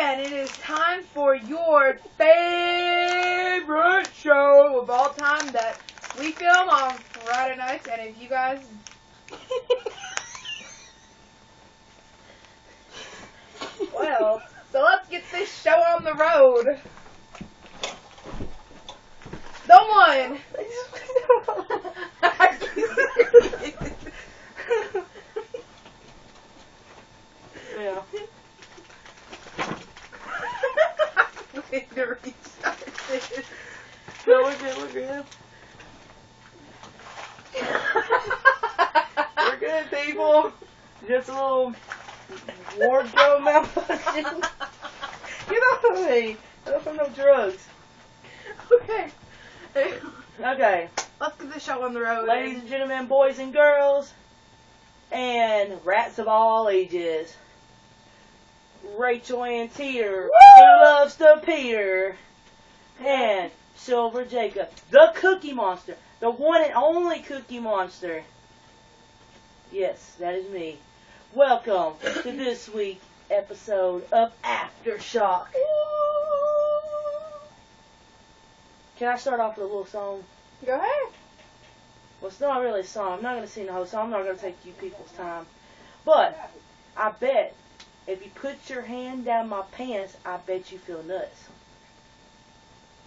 And it is time for your favorite show of all time that we film on Friday nights. And if you guys... Well, so let's get this show on the road. Someone! Yeah. No, we're good, we're good. We're good, people. Just a little wardrobe malfunction. Get off of me. I don't have no drugs. Okay. Okay. Let's get this show on the road. Ladies and gentlemen, boys and girls, and rats of all ages. Rachel Ann Teeter, who loves to Peter, and Silver Jacob, the Cookie Monster, the one and only Cookie Monster. Yes, that is me. Welcome to this week's episode of Aftershock. Can I start off with a little song? Go ahead. Well, it's not really a song. I'm not going to sing the whole song. I'm not going to take you people's time. But I bet if you put your hand down my pants, I bet you feel nuts.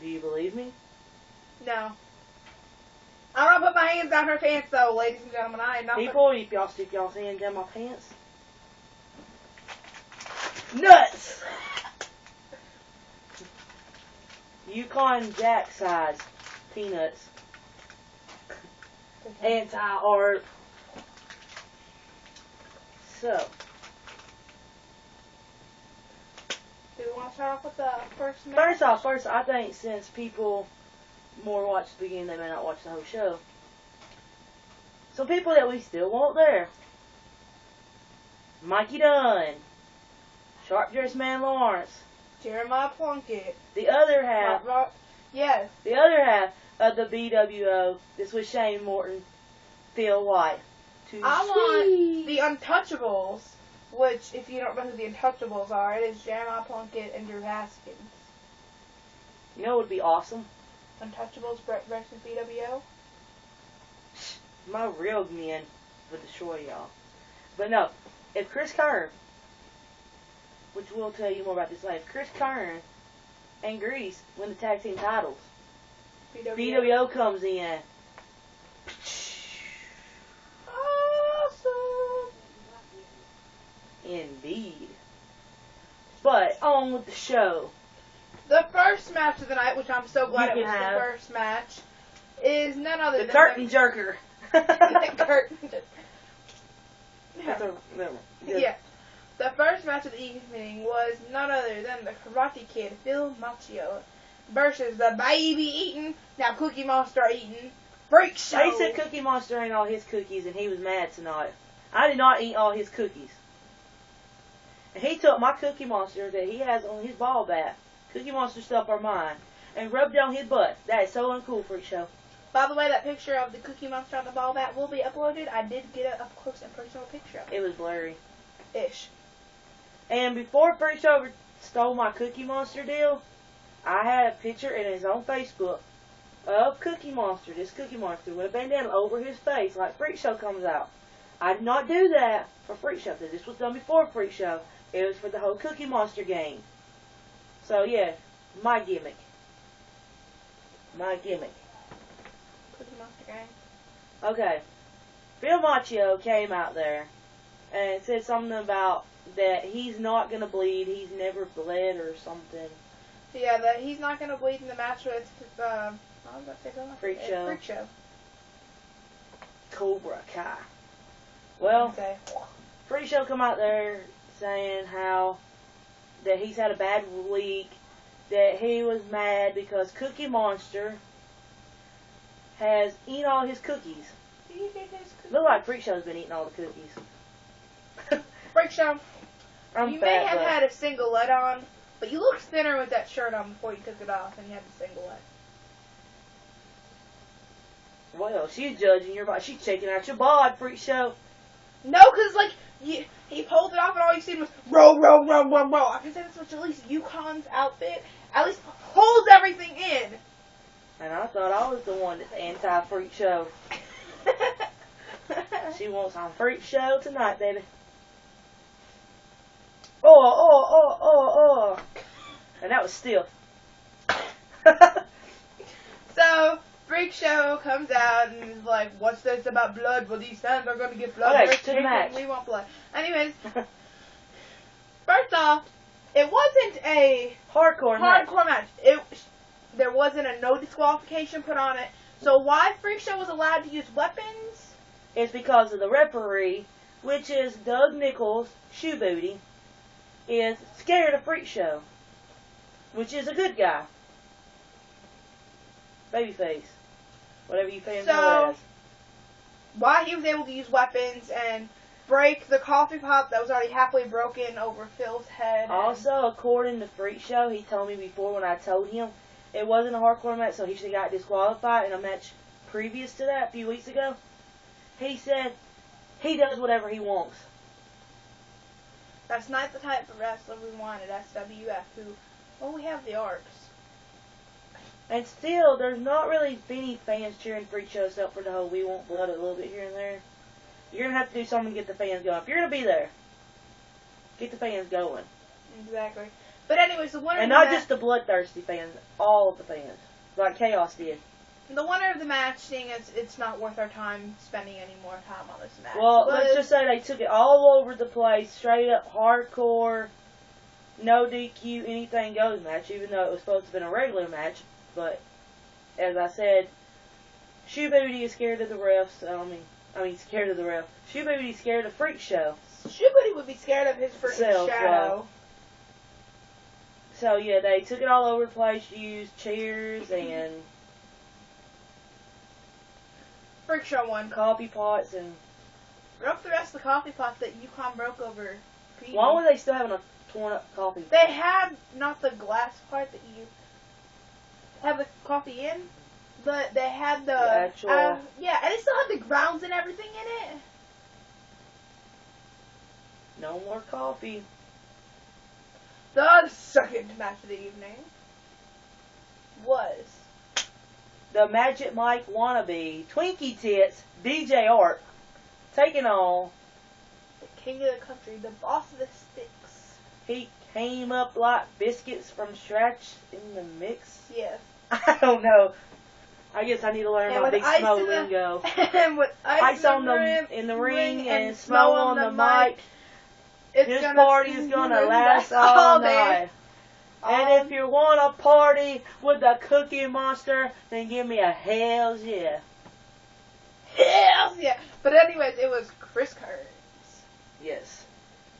Do you believe me? No. I'm gonna put my hands down her pants, though, ladies and gentlemen. I am not. People, if y'all stick y'all's hand down my pants. Nuts! Yukon Jack size peanuts. Anti-art. So. Do we want to start off with the first match? First, I think since people more watch the beginning, they may not watch the whole show. Some people that we still want there. Mikey Dunn. Sharp Dressed Man Lawrence. Jeremiah Plunkett. The other half. Yes. The other half of the BWO. This was Shane Morton. Phil White. I want the Untouchables. Which, if you don't know who the Untouchables are, it is Jeremiah Plunkett and Drew Haskins. You know what would be awesome? Untouchables versus BWO. My real men would destroy y'all. But no, if Chris Kern, which we'll tell you more about this later, if Chris Kern and Grease win the tag team titles, BWO comes in. Awesome. Indeed. But on with the show. The first match of the night, which I'm so glad it was the first match, is none other than the curtain jerker. The curtain. Yeah. The first match of the evening was none other than the Karate Kid, Phil Macchio, versus the baby eating, now Cookie Monster eating, Freak Show. He said Cookie Monster ain't all his cookies, and he was mad tonight. I did not eat all his cookies. And he took my Cookie Monster that he has on his ball bat, Cookie Monster stuff are mine, and rubbed it on his butt. That is so uncool, Freak Show. By the way, that picture of the Cookie Monster on the ball bat will be uploaded. I did get an up-close and personal picture. It was blurry. Ish. And before Freak Show stole my Cookie Monster deal, I had a picture in his own Facebook of Cookie Monster, this Cookie Monster, with a bandana over his face like Freak Show comes out. I did not do that for Freak Show, because this was done before Freak Show. It was for the whole Cookie Monster game. So yeah, my gimmick. My gimmick. Cookie Monster game. Okay. Phil Macchio came out there and said something about that he's not going to bleed. He's never bled or something. Yeah, that he's not going to bleed in the match with Freak Show. Freak Show. Cobra Kai. Well, Freak Show come out there saying how that he's had a bad week, that he was mad because Cookie Monster has eaten all his cookies. Look like Freak Show's been eating all the cookies. Freak Show, you may have but had a single leg on, but you looked thinner with that shirt on before you took it off and you had the single leg. Well, she's judging your body. She's checking out your bod, Freak Show. No, because, like, he pulled it off and all you scene was row, row, row, row, row. I can say this much, at least Yukon's outfit at least holds everything in. And I thought I was the one that's anti-freak show. She wants on freak show tonight, baby. Oh. And that was stiff. So, Freak Show comes out and is like, what's this about blood? Well, these fans are going to get blood. Okay, We're to the chicken, match. we want blood. Anyways, first off, it wasn't a Hardcore match. There wasn't a no disqualification put on it. So why Freak Show was allowed to use weapons? It's because of the referee, which is Doug Nichols, Shoe Booty, is scared of Freak Show, which is a good guy. Babyface. Whatever you fans know it as. Why he was able to use weapons and break the coffee pot that was already halfway broken over Phil's head. Also, according to Freak Show, he told me before when I told him it wasn't a hardcore match, so he should have got disqualified in a match previous to that, a few weeks ago. He said he does whatever he wants. That's not the type of wrestler we wanted, SWF, we have the Arcs. And still, there's not really many fans cheering Freak Show except for the whole we want blood a little bit here and there. You're going to have to do something to get the fans going. If you're going to be there, get the fans going. Exactly. But anyways, the winner and of the not just the bloodthirsty fans, all of the fans. Like Chaos did. The winner of the match, seeing as it's not worth our time spending any more time on this match. Well, let's just say they took it all over the place, straight up hardcore, no DQ, anything goes match, even though it was supposed to have been a regular match. But, as I said, Shoe Booty is scared of the refs. I mean, scared of the ref. Shoe Booty is scared of Freak Show. Shoe Booty would be scared of his freaking shadow. So, yeah, they took it all over the place, used chairs and Freak Show won. Coffee pots and broke the rest of the coffee pots that Yukon broke over. Why were they still having a torn up coffee pot? They had not the glass part that you have the coffee in, but they had the actual. Yeah, and they still had the grounds and everything in it. No more coffee. The second match of the evening was the Magic Mike wannabe, Twinkie Tits, DJ Art, taking on the king of the country, the boss of the sticks. He came up like biscuits from scratch in the mix. Yes. I don't know. I guess I need to learn my Big Smo lingo. And with ice on in the ring and Smo on the mic. This party's gonna last all night. And if you want a party with the Cookie Monster, then give me a hells yeah. Hells yeah. But anyways, it was Chris Kearns. Yes.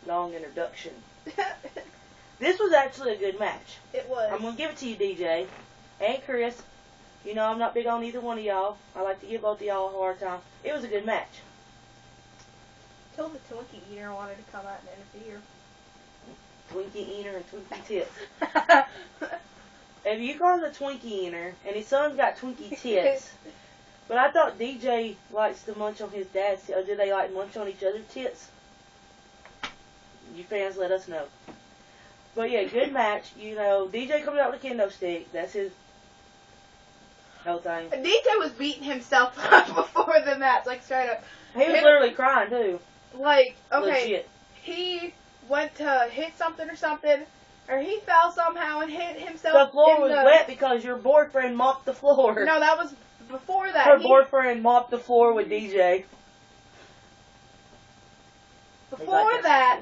Long introduction. This was actually a good match. It was. I'm going to give it to you, DJ. And Chris. You know I'm not big on either one of y'all. I like to give both of y'all a hard time. It was a good match. Till the Twinkie Eater wanted to come out and interfere. Twinkie Eater and Twinkie Tits. If you call him the Twinkie Eater, and his son's got Twinkie Tits, but I thought DJ likes to munch on his dad's tits, or do they like munch on each other's tits? You fans let us know. But yeah, good match. You know, DJ comes out with a kendo stick. That's his whole thing. DJ was beating himself up before the match, like straight up. He was literally crying too. Like, okay, legit. He went to hit something, or he fell somehow and hit himself. The floor was wet because your boyfriend mopped the floor. No, that was before that. Her boyfriend mopped the floor with DJ. Before that,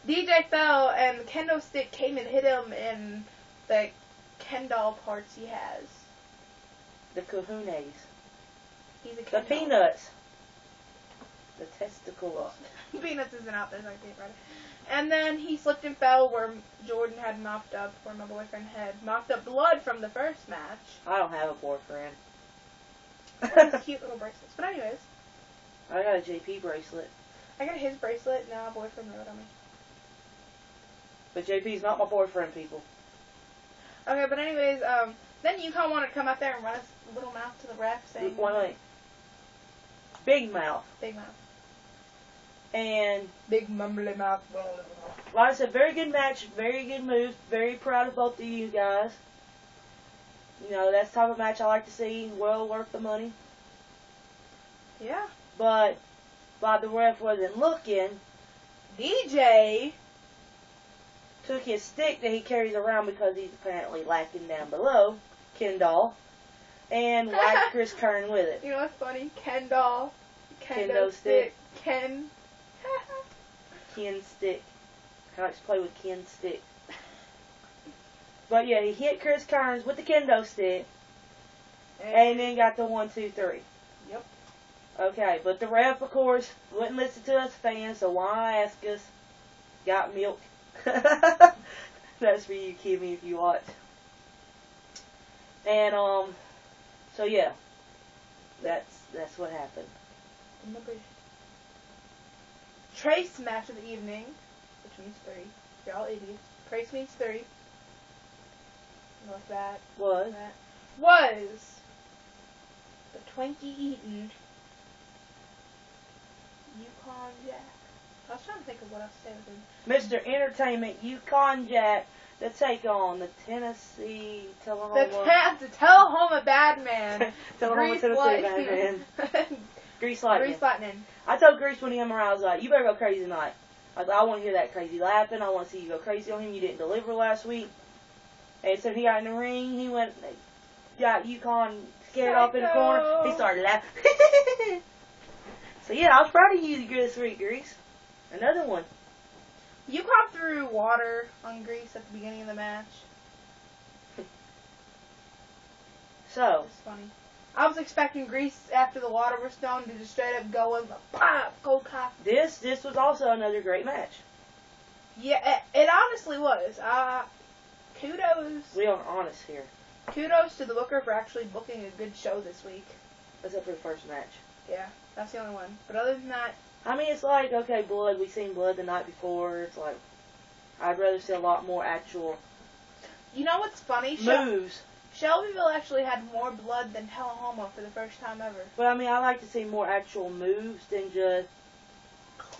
DJ fell and the kendo stick came and hit him in the kendo parts he has. The kahunas. He's a kendo. The peanuts. The testicle. Peanuts isn't out there, so I can't write it. And then he slipped and fell where Jordan had mopped up, where my boyfriend had mopped up blood from the first match. I don't have a boyfriend. Cute little bracelets. But anyways. I got a JP bracelet. I got his bracelet, and now my boyfriend wrote on me. But JP's not my boyfriend, people. Okay, but anyways, then Yukon wanted to come out there and run his little mouth to the ref saying... Wait. Big mouth. Big mouth. And big mumbly mouth. like I said, very good match, very good moves. Very proud of both of you guys. You know, that's the type of match I like to see. Well worth the money. Yeah. But while the ref wasn't looking, DJ took his stick that he carries around because he's apparently lacking down below, Kendall, and whacked Chris Kern with it. You know what's funny? Kendo stick. Ken stick. I like to play with Ken's stick. But yeah, he hit Chris Kearns with the kendo stick, and then got the 1, 2, 3. Yep. Okay, but the ref, of course, wouldn't listen to us fans, so why ask us? Got milk. That's for you, Kimmy, if you watch. And so yeah, that's what happened. Trace match of the evening, which means 3. You're all idiots. Trace means 3. What's that? Was the Twinkie eating Yukon Jack. I was trying to think of what else to say with him. Mr. Entertainment, Yukon Jack, to take on the Tennessee Tullahoma. The Tullahoma Badman. Tullahoma, Tennessee Badman. Grease Lightning. Grease Lightning. I told Grease when he came around, I was like, you better go crazy tonight. I want to hear that crazy laughing. I want to see you go crazy on him. You didn't deliver last week. And so he got in the ring. He went, got Yukon scared off in the corner. He started laughing. So yeah, I was proud of you this week, Grease. Another one. Yukon threw water on Grease at the beginning of the match. So. It's funny. I was expecting Grease after the water was thrown to just straight up go and pop, go cop. This was also another great match. Yeah, it honestly was. Kudos. We are honest here. Kudos to the booker for actually booking a good show this week. Except for the first match. Yeah, that's the only one. But other than that, I mean, it's like, okay, blood. We've seen blood the night before. It's like, I'd rather see a lot more actual. You know what's funny? Moves. Shelbyville actually had more blood than Tullahoma for the first time ever. But I mean, I like to see more actual moves than just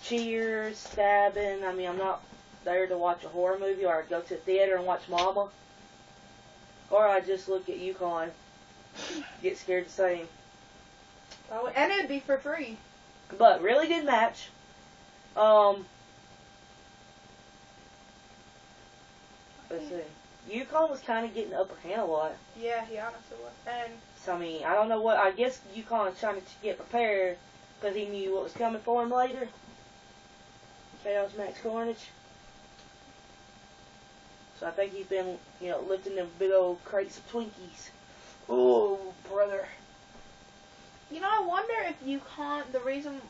cheers, stabbing. I mean, I'm not there to watch a horror movie, or I'd go to a theater and watch Mama. Or I'd just look at Yukon, get scared to see him. And it would be for free. But really good match. Let's see. Yukon was kind of getting the upper hand a lot. Yeah, he honestly was. And so, I mean, I don't know what. I guess Yukon was trying to get prepared because he knew what was coming for him later. Chaos Max Carnage. So I think he's been, you know, lifting them big old crates of Twinkies. Oh, brother. You know, I wonder if Yukon, the reason...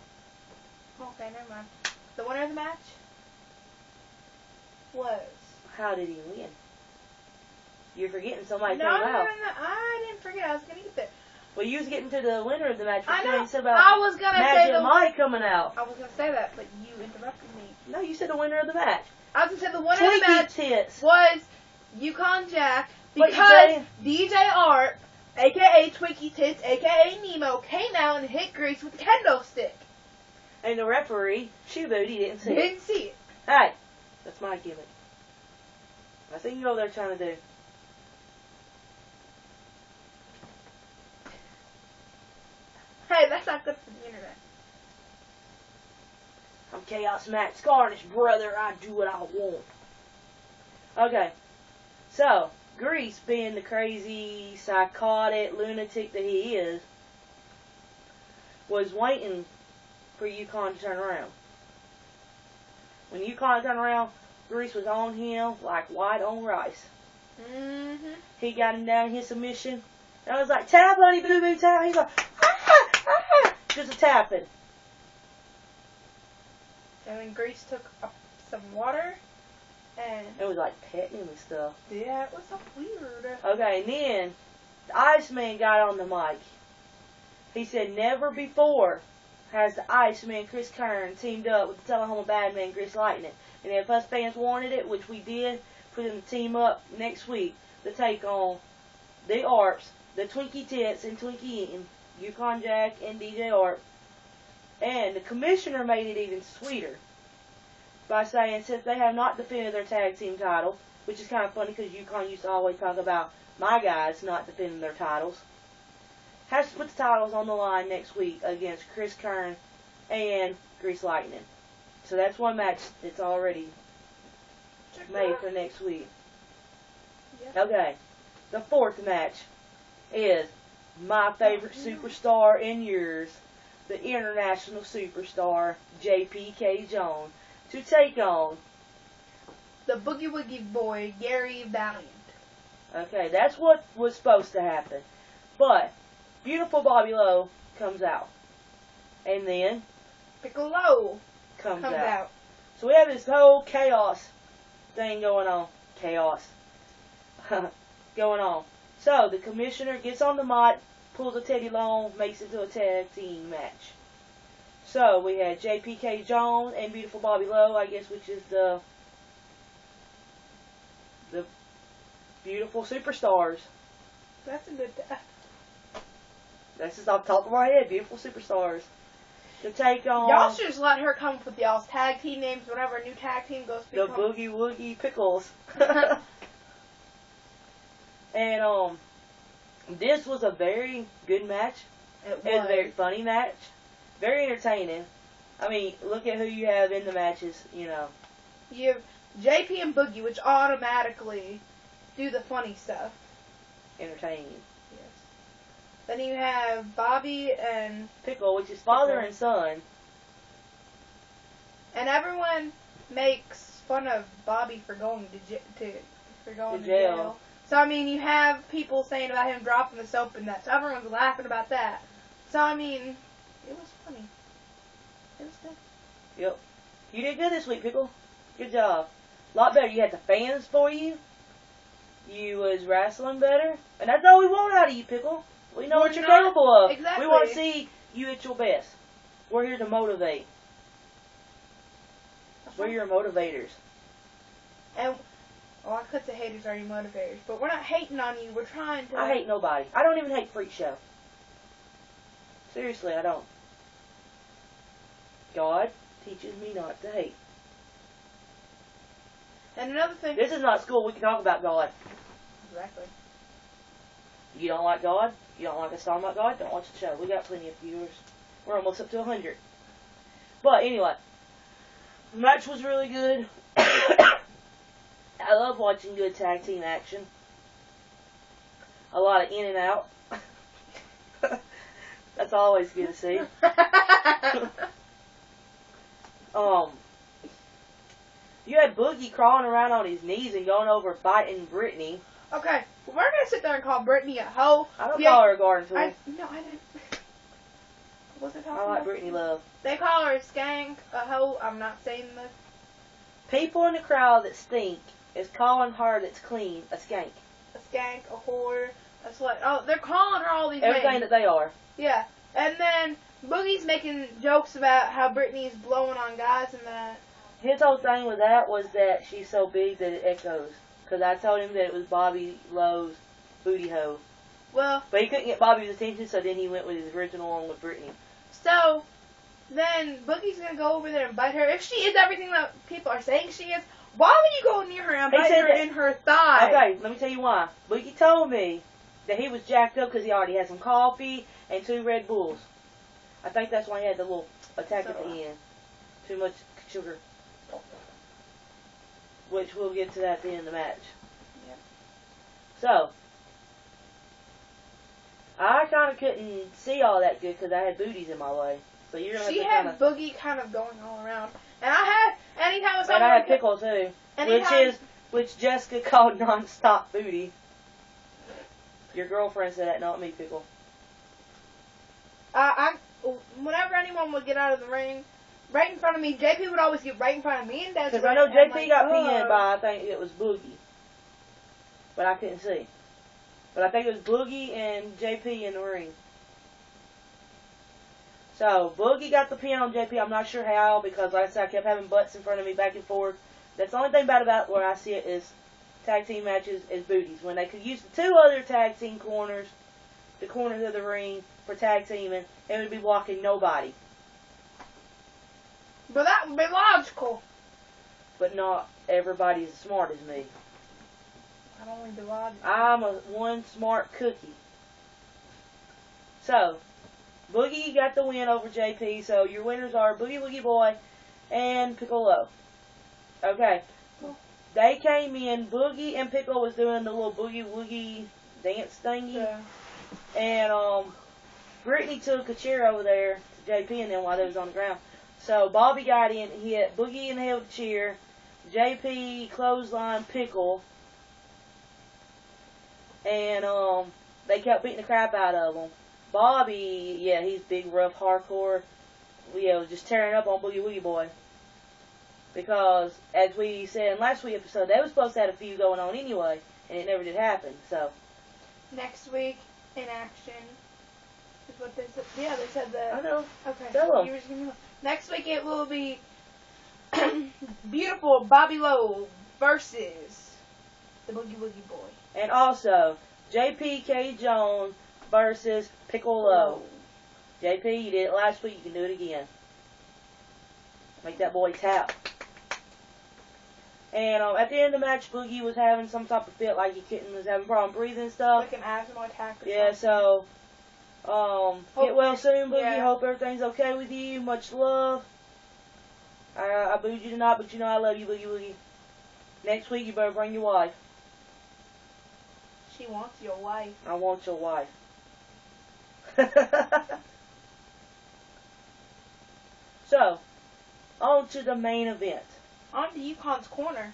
Okay, never mind. The winner of the match was... How did he win? You're forgetting somebody came No, out. I didn't forget. I was going to get there. Well, you was getting to the winner of the match. I know. About I was going to say Magic Mike coming out. I was going to say that, but you interrupted me. No, you said the winner of the match. I was going to say the winner of the match tits. was Yukon Jack because DJ Art, a.k.a. Twinkie Tits, a.k.a. Nemo, came out and hit Grease with a kendo stick. And the referee, Shoe Booty, didn't see it. Didn't see it. Hey, that's my gimmick. I think you know what they're trying to do. Hey, that's not good for the internet. I'm Chaos Max Carnage, brother. I do what I want. Okay. So, Grease, being the crazy, psychotic lunatic that he is, was waiting for Yukon to turn around. When Yukon turned around, Grease was on him like white on rice. Mm-hmm. He got him down in his submission. And I was like, tap, honey, boo boo, tap. He's like, ah, ah, just a tapping. And then Grease took up some water and it was like petting him and stuff. Yeah, it was so weird. Okay, and then the Iceman got on the mic. He said, never before has the Iceman, Chris Kern, teamed up with the Tullahoma Badman, Grease Lightning. And if us fans wanted it, which we did, for them to team up next week to take on the ARPs, the Twinkie Tits and Twinkie Eating, Yukon Jack and DJ ARP, And the commissioner made it even sweeter by saying, since they have not defended their tag team title, which is kind of funny because UConn used to always talk about my guys not defending their titles, has to put the titles on the line next week against Chris Kern and Grease Lightning. So that's one match that's already made for next week. Yeah. Okay, the fourth match is my favorite superstar and yours, the international superstar, JPK Jones, to take on the Boogie Woogie boy, Gary Valiant. Okay, that's what was supposed to happen. But beautiful Bobby Lowe comes out. And then Piccolo comes out. So we have this whole chaos thing going on. Going on. So the commissioner gets on the mic, pulls a Teddy Long, makes it to a tag team match. So we had JPK Jones and beautiful Bobby Lowe, I guess, which is the beautiful superstars. That's a good. That's just off the top of my head. Beautiful superstars. To take on. Y'all should just let her come up with y'all's tag team names whenever a new tag team goes to the Boogie Woogie Pickles. And this was a very good match. It was a very funny match. Very entertaining. I mean, look at who you have in the matches, you know. You have JP and Boogie, which automatically do the funny stuff. Entertaining. Yes. Then you have Bobby and Pickle, which is father and son. And everyone makes fun of Bobby for going to jail. So I mean, you have people saying about him dropping the soap and that. So everyone's laughing about that. So I mean, it was funny. It was good. Yep. You did good this week, Pickle. Good job. A lot better. You had the fans for you. You was wrestling better. And that's all we want out of you, Pickle. We know what you're capable of. Exactly. We want to see you at your best. We're here to motivate. We're your motivators. And, well, I could say haters are your motivators. But we're not hating on you. We're trying to... I hate nobody. I don't even hate Freak Show. Seriously, I don't. God teaches me not to hate. And another thing... This is not school. We can talk about God. Exactly. You don't like God? You don't like us talking about God? Don't watch the show. We got plenty of viewers. We're almost up to 100. But anyway, the match was really good. I love watching good tag team action. A lot of in and out. That's always good to see. You had Boogie crawling around on his knees and going over biting Brittany. Okay, well, we're gonna sit there and call Brittany a hoe. I don't call her a garden tool. No, I didn't. Wasn't talking I like about Brittany Love. They call her a skank, a hoe. I'm not saying this. People in the crowd that stink is calling her that's clean a skank. A skank, a whore, a slut. Oh, they're calling her all these Everything names. that they are. Yeah, and then Boogie's making jokes about how Brittany's blowing on guys and that. His whole thing with that was that she's so big that it echoes. Because I told him that it was Bobby Lowe's booty hole. Well, but he couldn't get Bobby's attention, so then he went with his original one with Brittany. So, then Boogie's going to go over there and bite her. If she is everything that people are saying she is, why would you go near her and bite her in her thigh? Okay, let me tell you why. Boogie told me that he was jacked up because he already had some coffee and 2 Red Bulls. I think that's why he had the little attack at the end. Too much sugar. Which we'll get to that at the end of the match. Yep. So, I kind of couldn't see all that good because I had booties in my way. So you're gonna. She had Boogie kind of going all around, and I had anytime someone. And I had Pickle too, which Jessica called non-stop booty. Your girlfriend said that, not me, Pickle. Whenever anyone would get out of the ring. Right in front of me, JP would always get right in front of me and Dad. Because I know JP got pinned by, I think it was Boogie. But I couldn't see. But I think it was Boogie and JP in the ring. So, Boogie got the pin on JP. I'm not sure how, because like I said, I kept having butts in front of me back and forth. That's the only thing bad about where I see it is tag team matches is booties. When they could use the 2 other tag team corners, the corners of the ring, for tag teaming, it would be blocking nobody. But that would be logical. But not everybody's as smart as me. I don't want to be logical. I'm one smart cookie. So, Boogie got the win over JP. So your winners are Boogie Woogie Boy and Piccolo. Okay. Cool. They came in. Boogie and Piccolo was doing the little Boogie Woogie dance thingy. Yeah. And Brittany took a chair over there to JP and them while they was on the ground. So Bobby got in, he hit Boogie in the head with the chair. JP clothesline Pickle. And they kept beating the crap out of him. Bobby, yeah, he's big, rough, hardcore. Yeah, was just tearing up on Boogie Woogie Boy. Because, as we said in last week's episode, they were supposed to have a feud going on anyway, and it never did happen, so. Next week, in action, is what they said. Yeah, they said that. I know. Okay. Tell them. Next week it will be beautiful Bobby Lowe versus the Boogie Woogie Boy. And also, JPK Jones versus Piccolo. JP, you did it last week, you can do it again. Make that boy tap. And at the end of the match, Boogie was having some type of fit, like he was having problem breathing and stuff. Like an asthma attack or yeah, something. so, get well soon, Boogie. Yeah. Hope everything's okay with you. Much love. I booed you tonight, but you know I love you, Boogie Woogie. Next week, you better bring your wife. She wants your wife. I want your wife. So, on to the main event. On to Yukon's Corner.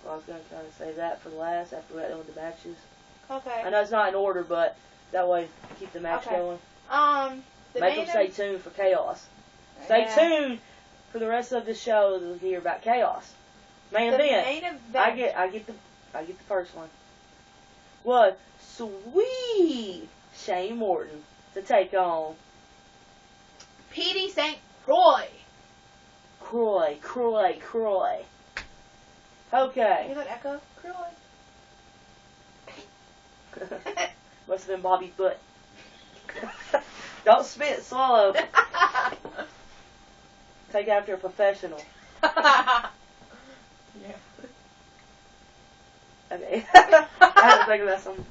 Well, I was going to kind of say that for last after we got done with the matches. Okay. I know it's not in order, but that way keep the match Okay. going. The Make main them stay tuned for chaos. Stay tuned for the rest of the show to hear about chaos. Main the event. main event. I get the first one. Was sweet Shane Morton to take on Petey St. Croix. Croy. Okay. Hear that echo? Croy. Must have been Bobby's butt. Don't spit, swallow. Take after a professional. Yeah. Okay. I had to think about something.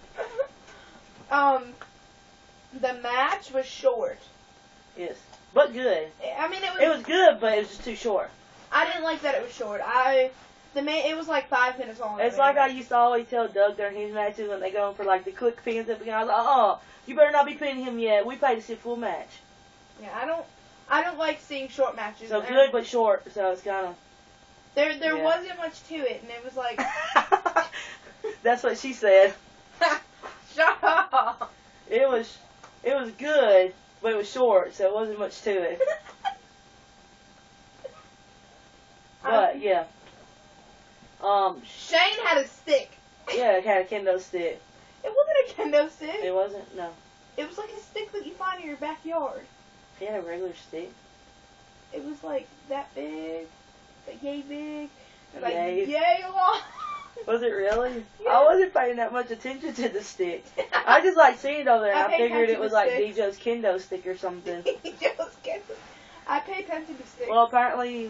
The match was short. Yes. But good. I mean, It was good, but it was just too short. I didn't like that it was short. It was like 5 minutes long. It's like I used to always tell Doug during his matches when they go in for like the quick pins at the beginning. I was like, you better not be pinning him yet. We played to see a full match. Yeah, I don't like seeing short matches. So good but short, so it's kind of... There wasn't much to it, and it was like... That's what she said. Shut up! It was good, but it was short, so it wasn't much to it. But, yeah. Shane had a stick. Yeah, it had a kendo stick. It wasn't a kendo stick. It wasn't? No. It was like a stick that you find in your backyard. He had a regular stick. It was like that big, like yay big, like Yay. yay long. Was it really? Yeah. I wasn't paying that much attention to the stick. I just like seeing it over there. I I paid figured it attention was to like sticks. DJ's kendo stick or something. I pay attention to sticks. Well, apparently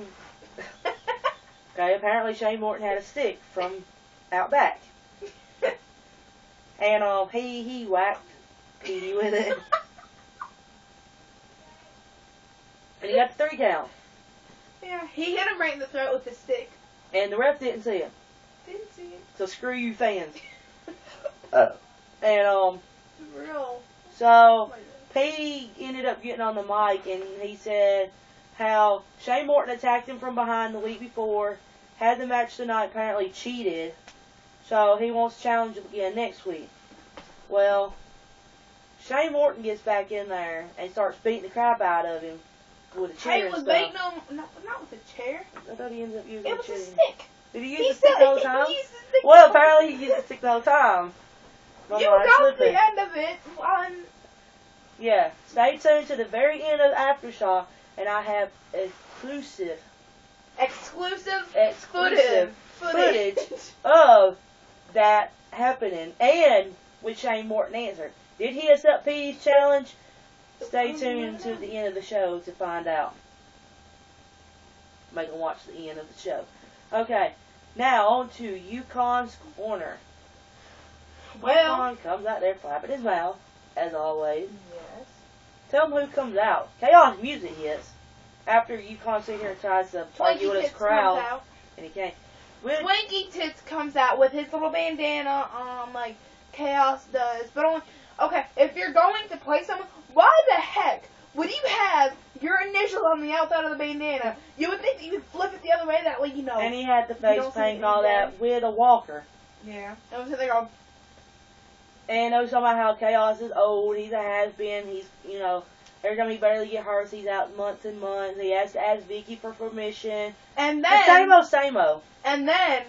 Shane Morton had a stick from out back. And he whacked Petey with it. And he got the 3 count. Yeah, he hit him right in the throat with the stick. And the ref didn't see him. Didn't see it. So screw you fans. And Real. so Petey ended up getting on the mic and he said how Shane Morton attacked him from behind the week before, had the match tonight, apparently cheated, so he wants to challenge him again next week. Well, Shane Morton gets back in there and starts beating the crap out of him with a chair He and was stuff. beating him, not with a chair. I thought he ended up using It a was chair. a stick. Did he use He the stick said the whole time? he used the stick. Well, apparently he used the stick the whole time. You got the end of it on. Yeah, stay tuned to the very end of Aftershock, and I have exclusive footage of that happening, and with Shane Morton answered. Did he accept Petey's challenge Stay tuned to the end of the show to find out. Make them watch the end of the show. Okay, now on to Yukon's Corner. Well, Yukon comes out there flapping his mouth, as always. yes. Tell him who comes out. Chaos music hits. After Yukon sits here and tries to argue with his crowd, and he can't. Twinkie Tits comes out with his little bandana like Chaos does. But only, okay, if you're going to play someone, why the heck would you have your initials on the outside of the bandana? You would think that you would flip it the other way, that way you know. And he had the face paint and all that with a walker. Yeah. And so they go. And I was talking about how Chaos is old, he's a has-been, he's, you know, every time he barely get hurt, he's out months and months. He has to ask Vicky for permission. And then... Same-o. And then...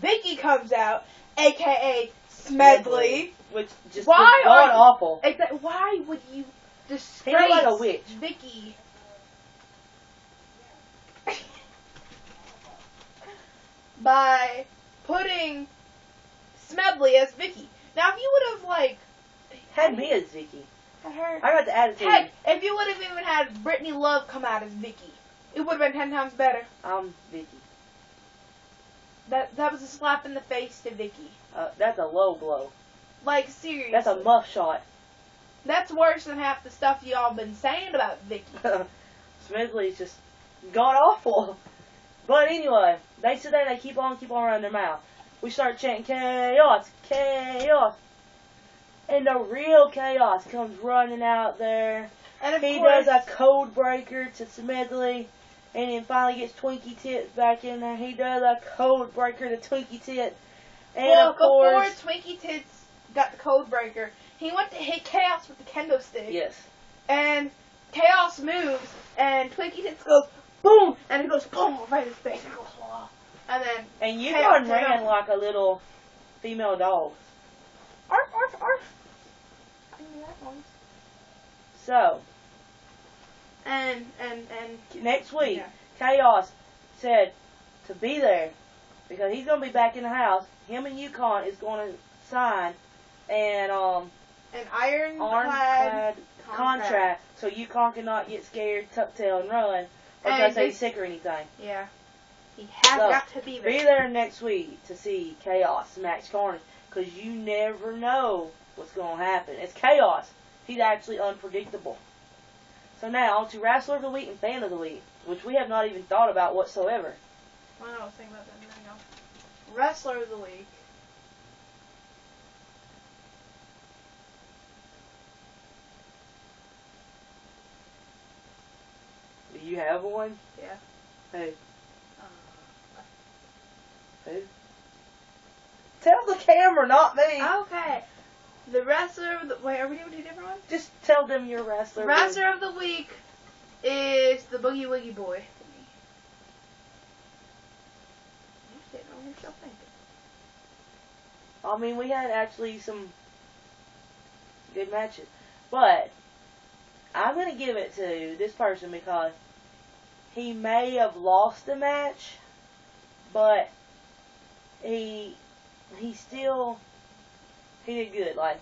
Vicky comes out, a.k.a. Smedley. Which just was god-awful. Why would you disgrace he looked like a witch. Vicky? By putting Smedley as Vicky. Now, if you would have, like... Had me as Vicky. Had her... I got the attitude. Heck, if you would have even had Brittany Love come out as Vicky, it would have been 10 times better. I'm Vicky. That was a slap in the face to Vicky. That's a low blow. Like, seriously. That's a muff shot. That's worse than half the stuff y'all been saying about Vicky. Smedley's just god-awful. But anyway, they sit there and they keep on running their mouth. We start chanting, Chaos, Chaos. And the real Chaos comes running out there. And he does a code breaker to Smedley. And then finally gets Twinkie Tits back in there. He does a code breaker to Twinkie Tits. And of course, before Twinkie Tits got the code breaker, he went to hit Chaos with the kendo stick. Yes. And Chaos moves, and Twinkie Tits goes, boom! And it goes, boom, right in his face. And it goes, whoa. And then... And Yukon ran like a little female dog. Arf, arf, arf. I knew that one. So... And next week, yeah. Chaos said to be there because he's going to be back in the house. Him and Yukon is going to sign an ironclad contract so Yukon cannot get scared, tuck tail, and run because he's sick or anything. Yeah. He has got to be there. Be there next week to see Chaos, Max Carnage, because you never know what's going to happen. It's Chaos. He's actually unpredictable. So now, on to Wrestler of the Week and Fan of the Week, which we have not even thought about whatsoever. Well, I was thinking about that a minute ago. Wrestler of the Week. Do you have one? Yeah. Who? Who? Tell the camera, not me. Okay. The wrestler of the... Wait, are we doing two different ones? Just tell them your wrestler. Wrestler of the week is the Boogie Woogie Boy. You're sitting on yourself thinking. I mean, we had actually some good matches. But I'm going to give it to this person because he may have lost the match, but he did good. Like,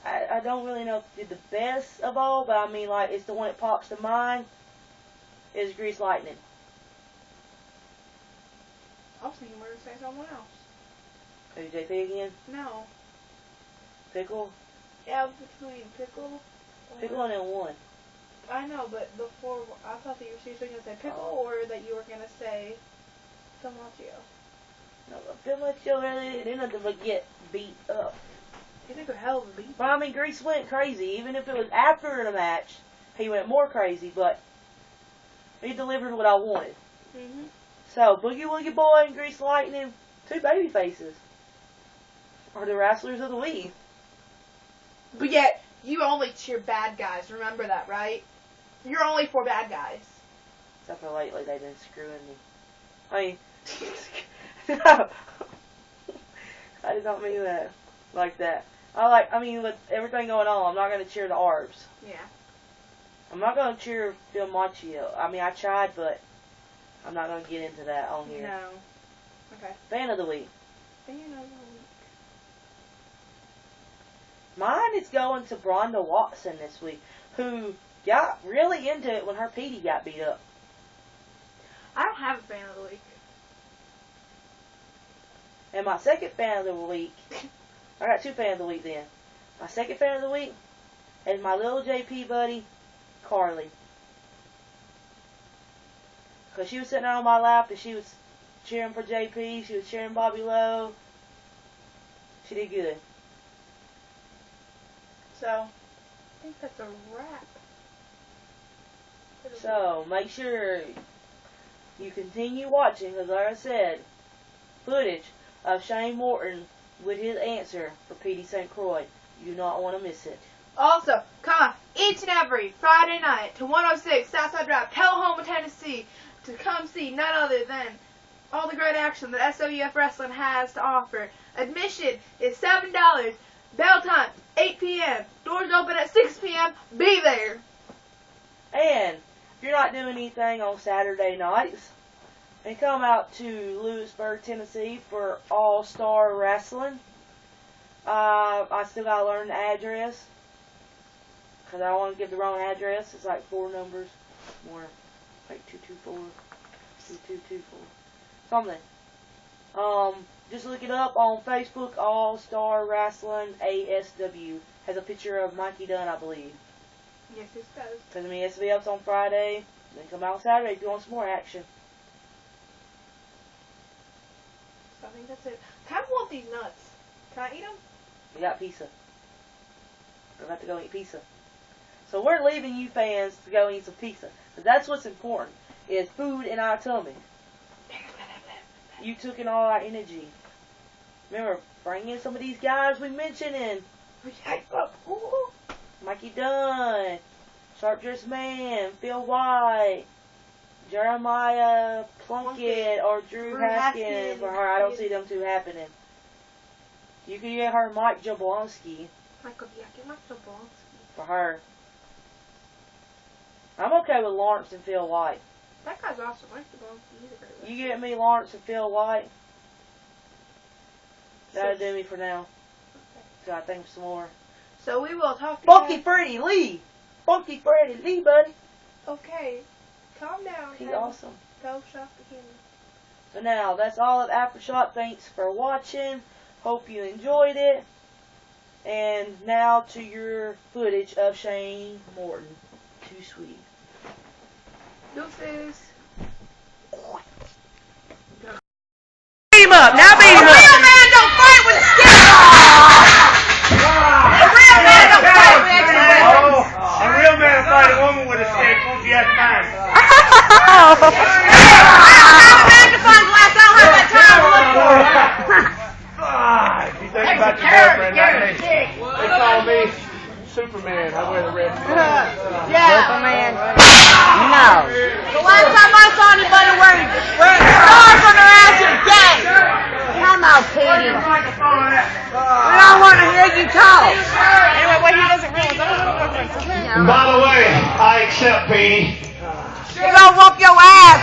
I don't really know if he did the best of all, but I mean, like, it's the one that pops to mind is Grease Lightning. I was thinking we were going to say someone else. Who, JP again? No. Pickle? Yeah, it was between Pickle. Pickle and then one. I know, but before, I thought that you were seriously going to say Pickle or that you were going to say Tomacio. No, Tomacio really did nothing but get beat up. He took a hell of a beat. But I mean, Grease went crazy. Even if it was after the match, he went more crazy, but he delivered what I wanted. Mm-hmm. So, Boogie Woogie Boy and Grease Lightning, two baby faces, are the wrestlers of the week. But yet, you only cheer bad guys. Remember that, right? You're only for bad guys. Except for lately, they've been screwing me. I mean, no. I did not mean that like that. I mean, with everything going on, I'm not going to cheer the Arbs. Yeah. I'm not going to cheer Phil Machio. I mean, I tried, but I'm not going to get into that on here. No. Okay. Fan of the week. Fan of the week. Mine is going to Bronda Watson this week, who got really into it when her Petey got beat up. I don't have a fan of the week. And my second fan of the week, I got two fans of the week then. My second fan of the week is my little JP buddy, Carly. Because she was sitting there on my lap and she was cheering for JP, she was cheering Bobby Lowe. She did good. So, I think that's a wrap. So, make sure you continue watching, because like I said, footage of Shane Morton with his answer for Petey St. Croix. You do not want to miss it. Also, come each and every Friday night to 106 Southside Drive, Tullahoma, Tennessee, to come see none other than all the great action that SWF Wrestling has to offer. Admission is $7. Bell time, 8 p.m. Doors open at 6 p.m. Be there. And if you're not doing anything on Saturday nights, then come out to Lewisburg, Tennessee for All-Star Wrestling. I still got to learn the address, because I don't want to give the wrong address. It's like 4 numbers. More like 224, 2224. Something. Just look it up on Facebook, All-Star Wrestling ASW. Has a picture of Mikey Dunn, I believe. Yes, it does. Because I mean, SVF's on Friday. Then come out Saturday if you want some more action. So I think that's it. I kind of want these nuts. Can I eat them? We got pizza. We're about to go eat pizza. So we're leaving you fans to go eat some pizza. Because that's what's important, is food in our tummy. You took in all our energy. Remember, bring in some of these guys we mentioned in. Mikey Dunn, Sharp Dressed Man, Phil White, Jeremiah Plunkett, or Drew Haskins. For her, I don't see them two happening. You can get her Mike Jablonski. Mike Jablonski. For her. I'm okay with Lawrence and Phil White. That guy's awesome. Mike Jablonski, he's a great wrestler. You get me Lawrence and Phil White. That'll do me for now. Okay. So I think some more. So we will talk to Funky Freddie Lee! Funky Freddie Lee, buddy! Okay. Calm down. He's awesome. Go shop again. So now, that's all at Aftershock. Thanks for watching. Hope you enjoyed it. And now to your footage of Shane Morton. Too sweet. Deuces. Beat him up! Now beat him up! A real man don't fight with a stick! A real man don't fight with extra weapons! A real man will fight a woman with a stick once you have time. I don't have a magnifying glass. I don't have that time to look for it. If you think about your girlfriend, they call me Superman. I wear the red suit. Yeah. No. The last time I saw anybody wearing stars on their ass is gay. Come on, Petey. We don't want to hear you talk. Anyway, what he doesn't realize, By the way, I accept Petey. You're going to whoop your ass.